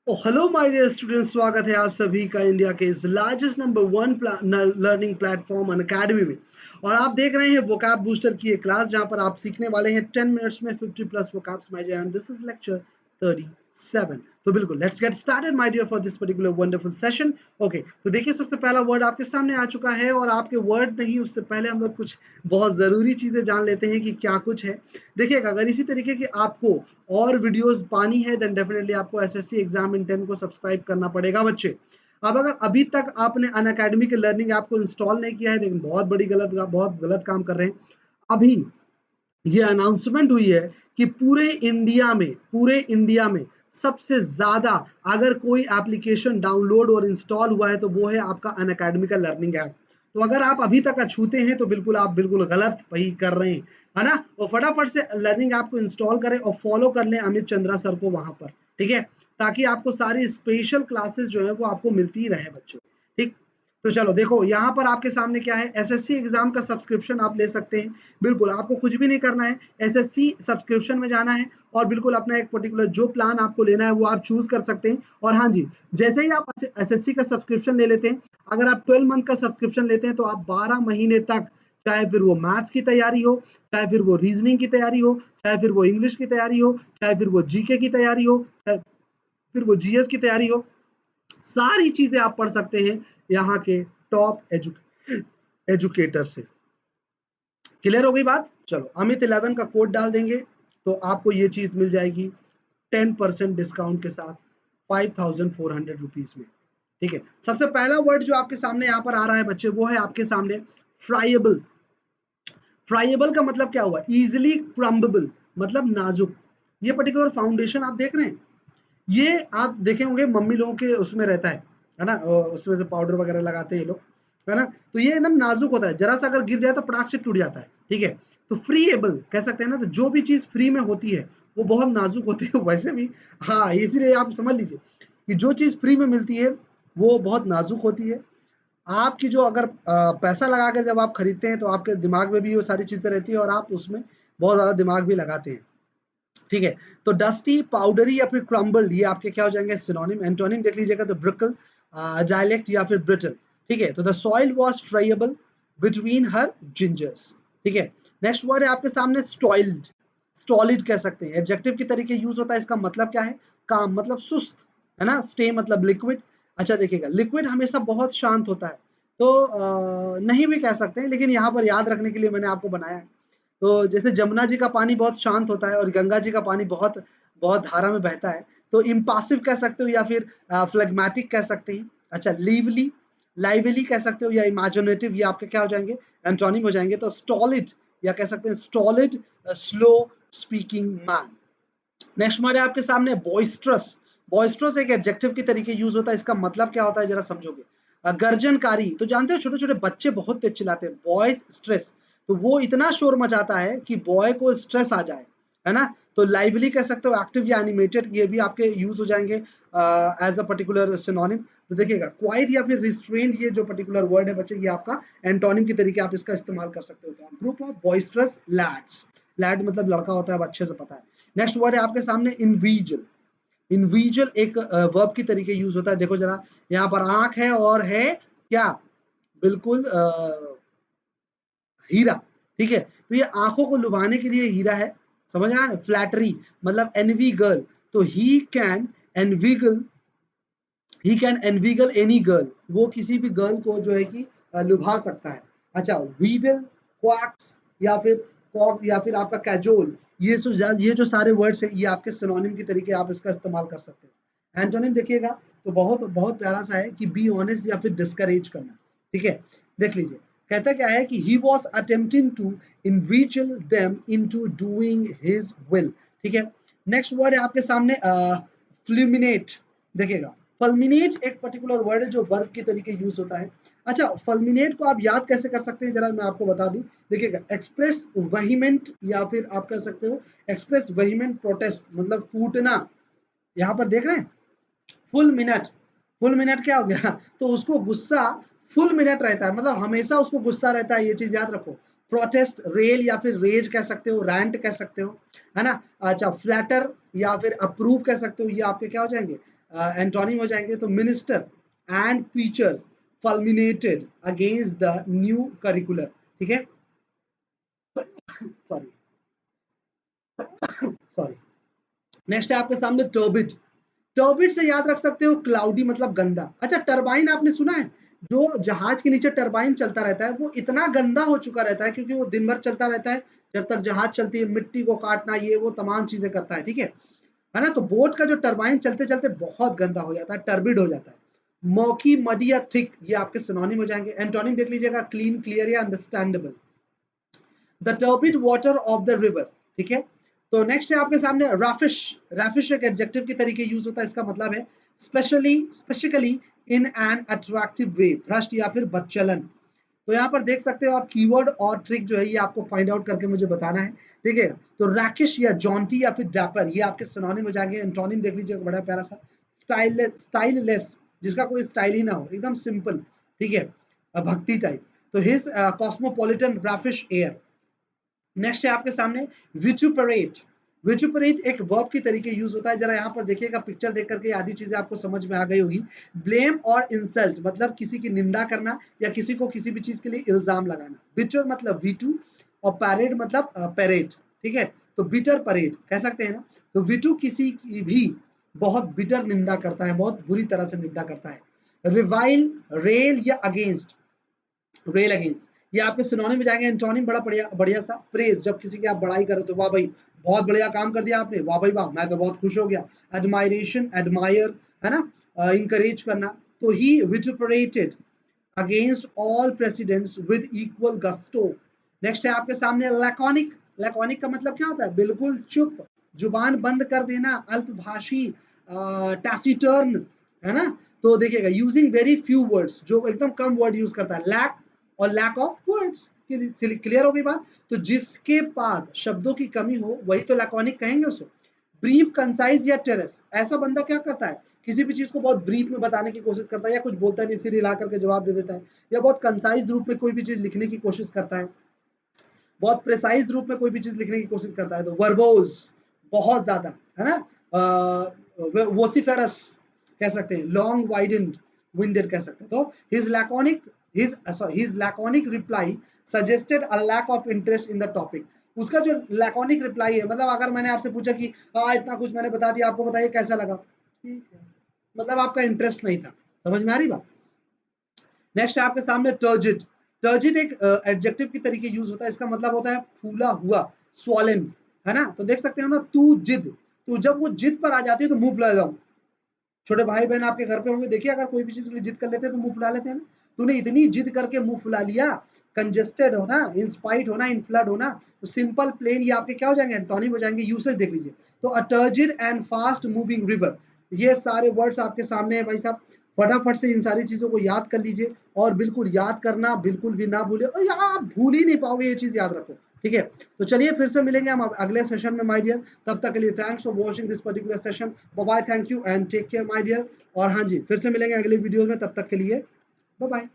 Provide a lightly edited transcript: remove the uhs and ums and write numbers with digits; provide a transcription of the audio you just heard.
Hello my dear students, स्वागत है आप सभी का इंडिया के इस largest number one learning platform Unacademy में। और आप देख रहे हैं वोकैब बूस्टर की एक क्लास जहां पर आप सीखने वाले हैं 10 मिनट्स में 50 plus vocabs my dear, and this is lecture 37। तो बिल्कुल let's get started my dear for this particular wonderful session. Okay, तो देखिए सबसे पहला वर्ड आपके सामने आ चुका है, और आपके वर्ड नहीं उससे पहले हम लोग कुछ बहुत ज़रूरी चीज़ें जान लेते हैं कि क्या कुछ है। देखिएगा, अगर इसी तरीके की आपको और वीडियोस पानी है देन डेफिनेटली आपको एसएससी एग्जाम इन 10 को सब्सक्राइब करना पड़ेगा बच्चे। अब अगर अभी तक आपने अन अकेडमी के लर्निंग ऐप को इंस्टॉल नहीं किया है, लेकिन बहुत गलत काम कर रहे हैं। अभी ये अनाउंसमेंट हुई है कि पूरे इंडिया में सबसे ज्यादा अगर कोई एप्लीकेशन डाउनलोड और इंस्टॉल हुआ है तो वो है आपका अन अकेडमी का लर्निंग ऐप। तो अगर आप अभी तक अछूते हैं तो बिल्कुल आप बिल्कुल गलत वही कर रहे हैं, है ना। और फटाफट से लर्निंग ऐप को इंस्टॉल करें और फॉलो कर लें अमित चंद्रा सर को वहां पर, ठीक है, ताकि आपको सारी स्पेशल क्लासेस जो है वो आपको मिलती रहे बच्चों। ठीक, तो चलो देखो यहाँ पर आपके सामने क्या है, एसएससी एग्जाम का सब्सक्रिप्शन आप ले सकते हैं। बिल्कुल आपको कुछ भी नहीं करना है, एसएससी सब्सक्रिप्शन में जाना है और बिल्कुल अपना एक पर्टिकुलर जो प्लान आपको लेना है वो आप चूज कर सकते हैं। और हाँ जी, जैसे ही आप एसएससी का सब्सक्रिप्शन ले लेते हैं, अगर आप 12 मंथ का सब्सक्रिप्शन लेते हैं तो आप 12 महीने तक, चाहे फिर वो मैथ्स की तैयारी हो, चाहे फिर वो रीजनिंग की तैयारी हो, चाहे फिर वो इंग्लिश की तैयारी हो, चाहे फिर वो जीके की तैयारी हो, चाहे फिर वो जीएस की तैयारी हो, सारी चीजें आप पढ़ सकते हैं यहाँ के टॉप एजुकेटर से। क्लियर हो गई बात। चलो अमित 11 का कोड डाल देंगे तो आपको ये चीज मिल जाएगी 10% डिस्काउंट के साथ 5400 रुपीज में। ठीक है, सबसे पहला वर्ड जो आपके सामने यहाँ पर आ रहा है बच्चे, वो है आपके सामने फ्राइएबल। फ्राइएबल का मतलब क्या हुआ, इजिली क्रम्बेबल, मतलब नाजुक। ये पर्टिकुलर फाउंडेशन आप देख रहे हैं, ये आप देखे होंगे मम्मी लोगों के उसमें रहता है ना, उसमें से पाउडर वगैरह लगाते हैं ये लोग, है ना। तो ये एकदम नाजुक होता है, जरा सा अगर गिर जाए तो पटाख से टूट जाता है, ठीक है। तो फ्री एबल कह सकते हैं ना, तो जो भी चीज फ्री में होती है वो बहुत नाजुक होती है वैसे भी। हाँ, इसीलिए आप समझ लीजिए कि जो चीज फ्री में मिलती है वो बहुत नाजुक होती है। आपकी जो अगर पैसा लगा कर जब आप खरीदते हैं तो आपके दिमाग में भी वो सारी चीजें रहती है और आप उसमें बहुत ज्यादा दिमाग भी लगाते हैं, ठीक है। तो डस्टी, पाउडरी या फिर क्रम्बल्ड, ये आपके क्या हो जाएंगे, सिनोनिम। एंटोनिम देख लीजिएगा तो ब्रिकल, डायलेक्ट या फिर ब्रिटल, ठीक है। तो the soil was friable between her fingers, ठीक है। नेक्स्ट वर्ड है आपके सामने स्टॉइल्ड। स्टॉलिड कह सकते हैं, एडजेक्टिव की तरीके यूज होता है। इसका मतलब क्या है, काम मतलब सुस्त, है ना। स्टे मतलब लिक्विड। अच्छा देखिएगा, लिक्विड हमेशा बहुत शांत होता है, तो नहीं भी कह सकते हैं, लेकिन यहाँ पर याद रखने के लिए मैंने आपको बनाया है। तो जैसे जमुना जी का पानी बहुत शांत होता है और गंगा जी का पानी बहुत बहुत धारा में बहता है, तो इम्पासिव कह सकते हो या फिर फ्लेग्मेटिक कह सकते हैं। अच्छा, लीवली, लाइवली कह सकते हो या इमेजिनेटिव, ये आपके क्या हो जाएंगे, एंटोनिम हो जाएंगे। तो स्टॉलिड या कह सकते हैं स्टॉलिड, स्लो स्पीकिंग मैन। नेक्स्ट हमारे आपके सामने बॉइस्ट्रस। बॉइस्ट्रस एक एडजेक्टिव की तरीके यूज होता है, इसका मतलब क्या होता है जरा समझोगे। गर्जनकारी, तो जानते हो छोटे छोटे बच्चे बहुत तेज चिल्लाते हैं, बॉयज स्ट्रेस, तो वो इतना शोर मचाता है कि बॉय को स्ट्रेस आ जाए, है ना। तो लाइवली कह सकते हो, एक्टिव या एनिमेटेड, ये भी आपके यूज हो जाएंगे एज अ पर्टिकुलर सिनोनिम। तो देखिएगा, क्वाइट या फिर रिस्ट्रेंड, ये जो पर्टिकुलर वर्ड है बच्चे, ये आपका एंटोनिम की तरीके आप इसका इस्तेमाल कर सकते हो। Group of boisterous lads, lad मतलब लड़का होता है, अब अच्छे से पता है। नेक्स्ट वर्ड है आपके सामने इंडिविजुअल। इंडिविजुअल एक वर्ब की तरीके यूज होता है, देखो जरा, यहाँ पर आंख है और है क्या, बिल्कुल हीरा, ठीक है। तो ये आंखों को लुभाने के लिए हीरा है, समझ रहा है ना। फ्लैटरी मतलब एनवी गर्ल, तो एनवीगल ही कैन एनवीगल एनी गर्ल, वो किसी भी गर्ल को जो है कि लुभा सकता है। अच्छा, वीडल, क्वाक्स या फिर कॉक या फिर आपका कैजोल, ये जो सारे वर्ड्स है ये आपके सिनोनिम की तरीके आप इसका इस्तेमाल कर सकते हैं। एंटोनिम देखिएगा तो बहुत बहुत प्यारा सा है कि बी ऑनेस्ट या फिर डिस्करेज करना, ठीक है। देख लीजिए, कहता क्या है कि he was attempting to inveigle them into doing his will, ठीक है। नेक्स्ट वर्ड है आपके सामने फ्ल्यूमिनेट। देखिएगा, फल्मिनेट एक पर्टिकुलर वर्ड है जो वर्ब के तरीके यूज होता है। अच्छा, फल्मिनेट को आप याद कैसे कर सकते हैं जरा मैं आपको बता दूं। देखिएगा, एक्सप्रेस वहीमेंट या फिर आप कह सकते हो एक्सप्रेस वहीमेंट प्रोटेस्ट, मतलब फूटना। यहाँ पर देख रहे हैं, फुल मिनट, फुल मिनट क्या हो गया तो उसको गुस्सा फुल मिनट रहता है, मतलब हमेशा उसको गुस्सा रहता है, ये चीज याद रखो। प्रोटेस्ट, रेल या फिर रेज कह सकते हो, रैंट कह सकते हो, है ना। अच्छा, फ्लैटर या फिर अप्रूव कह सकते हो, ये आपके क्या हो जाएंगे, एंटोनिम हो जाएंगे। तो minister and features fulminated against the new curricula, ठीक है। Sorry sorry. नेक्स्ट है आपके सामने टर्बिड। टर्बिड से याद रख सकते हो क्लाउडी मतलब गंदा। अच्छा, टरबाइन आपने सुना है, जो जहाज के नीचे टरबाइन चलता रहता है वो इतना गंदा हो चुका रहता है क्योंकि वो दिन भर चलता रहता है, जब तक जहाज चलती है, मिट्टी को काटना ये वो तमाम चीजें करता है, ठीक है ना। तो बोट का जो टरबाइन चलते चलते बहुत गंदा हो जाता है, टर्बिड हो जाता है। मॉकी, मडी या थिक, ये आपके सिनोनिम हो जाएंगे। एंटोनिम देख लीजिएगा, क्लीन, क्लियर या understandable. The turbid water of the river, ठीक है। तो नेक्स्ट है आपके सामने राफिश। राफिश एक एडजेक्टिव के तरीके यूज होता है, इसका मतलब है स्पेसिकली इन एन अट्रैक्टिव वे, भ्रष्ट या फिर बदचलन। तो यहाँ पर देख सकते हो आप, कीवर्ड और ट्रिक जो है ये आपको फाइंड आउट करके मुझे बताना है, ठीक है। तो रैकिश या जॉन्टी या फिर डैपर, ये आपके सिनोनिम हो जाएंगे। एंटोनिम देख लीजिए, बड़ा प्यारा सा, स्टाइललेस, जिसका कोई स्टाइल ही ना हो, एकदम सिंपल, ठीक है, भक्ति टाइप। तो हिज कॉस्मोपॉलिटन रैफिश एयर। नेक्स्ट है आपके सामने विचुपरेट। विचुपरेट एक वर्ब के तरीके यूज होता है, जरा यहाँ पर देखिएगा, पिक्चर देख करके आधी चीजें आपको समझ में आ गई होगी। ब्लेम और इंसल्ट मतलब किसी की निंदा करना या किसी को किसी भी चीज के लिए इल्जाम लगाना। बिटर मतलब वीटू, और पैरेड मतलब पैरेड, ठीक है। तो बिटर परेड कह सकते हैं ना। तो वीटू किसी की भी बहुत बिटर निंदा करता है, बहुत बुरी तरह से निंदा करता है। रिवाइल, रेल या अगेंस्ट, रेल अगेंस्ट, ये आपके सिनोनिम में जाएंगे। एंटोनिम बड़ा बढ़िया बढ़िया सा, प्रेज, जब किसी की आप बड़ाई करो तो वाह भाई बहुत बढ़िया काम कर दिया आपने, वाह भाई वाह, मैं तो बहुत खुश हो गया। एडमायरेशन, एडमायर, है ना, इंकरेज करना। तो he vituperated against all presidents with equal gusto. Next है आपके सामने लैकोनिक। लैकोनिक का मतलब क्या होता है, बिल्कुल चुप, जुबान बंद कर देना, अल्पभाषी, टैसिटर्न, है ना। तो देखिएगा, यूजिंग वेरी फ्यू वर्ड्स, जो एकदम कम वर्ड यूज करता है, लैक और लैक ऑफ वर्ड्स। क्लियर हो गई बात। तो जिसके पास शब्दों की कमी हो वही तो लैकोनिक कहेंगे उसको। ब्रीफ, कंसाइज या टेरेस, ऐसा बंदा क्या करता है, किसी भी चीज को बहुत ब्रीफ में बताने की कोशिश करता है, या कुछ बोलता नहीं, सिर हिला करके जवाब दे देता है, या बहुत कंसाइज रूप में कोई भी चीज लिखने की कोशिश करता है, बहुत प्रिसाइज रूप में कोई भी चीज लिखने की कोशिश करता है। तो वर्बोज, बहुत ज्यादा, है ना। वोसिफेरस कह सकते हैं, लॉन्ग वाइडेंड, विंडेड कह सकते हैं। तो his laconic reply suggested a lack of interest in the topic. उसका जो लैकोनिक रिप्लाई है, मतलब अगर मैंने आपसे पूछा कि हाँ इतना कुछ मैंने बता दिया, आपको बताइए कैसा लगा, ठीक है, मतलब आपका इंटरेस्ट नहीं था। समझ में आ रही बात। नेक्स्ट है आपके सामने टर्जिड। टर्जिड एक एडजेक्टिव के तरीके यूज होता है, इसका मतलब होता है फूला हुआ, स्वॉलन, है ना। तो देख सकते हो ना, तू जिद, तो जब वो जिद पर आ जाती है तो मुंह फुला जाओ। छोटे भाई बहन आपके घर पे होंगे, देखिए, अगर कोई भी चीज के लिए जिद कर लेते हैं तो मुंह फुला लेते हैं ना। तूने इतनी जिद करके मुंह फुला लिया, कंजेस्टेड होना, इंस्पाइट होना, इनफ्लड होना। तो सिंपल, प्लेन, ये आपके क्या हो जाएंगे, एंटोनिम हो जाएंगे। यूसेज देख लीजिए, तो a turgid and fast moving river, ये सारे वर्ड्स आपके सामने है भाई साहब। फटाफट से इन सारी चीजों को याद कर लीजिए, और बिल्कुल याद करना बिल्कुल भी ना भूले, और यहाँ आप भूल ही नहीं पाओगे, ये चीज याद रखो, ठीक है। तो चलिए फिर से मिलेंगे हम अगले सेशन में माय डियर। तब तक के लिए thanks for watching this particular session. Bye bye, thank you and take care my dear. और हाँ जी, फिर से मिलेंगे अगले वीडियो में, तब तक के लिए बाय बाय।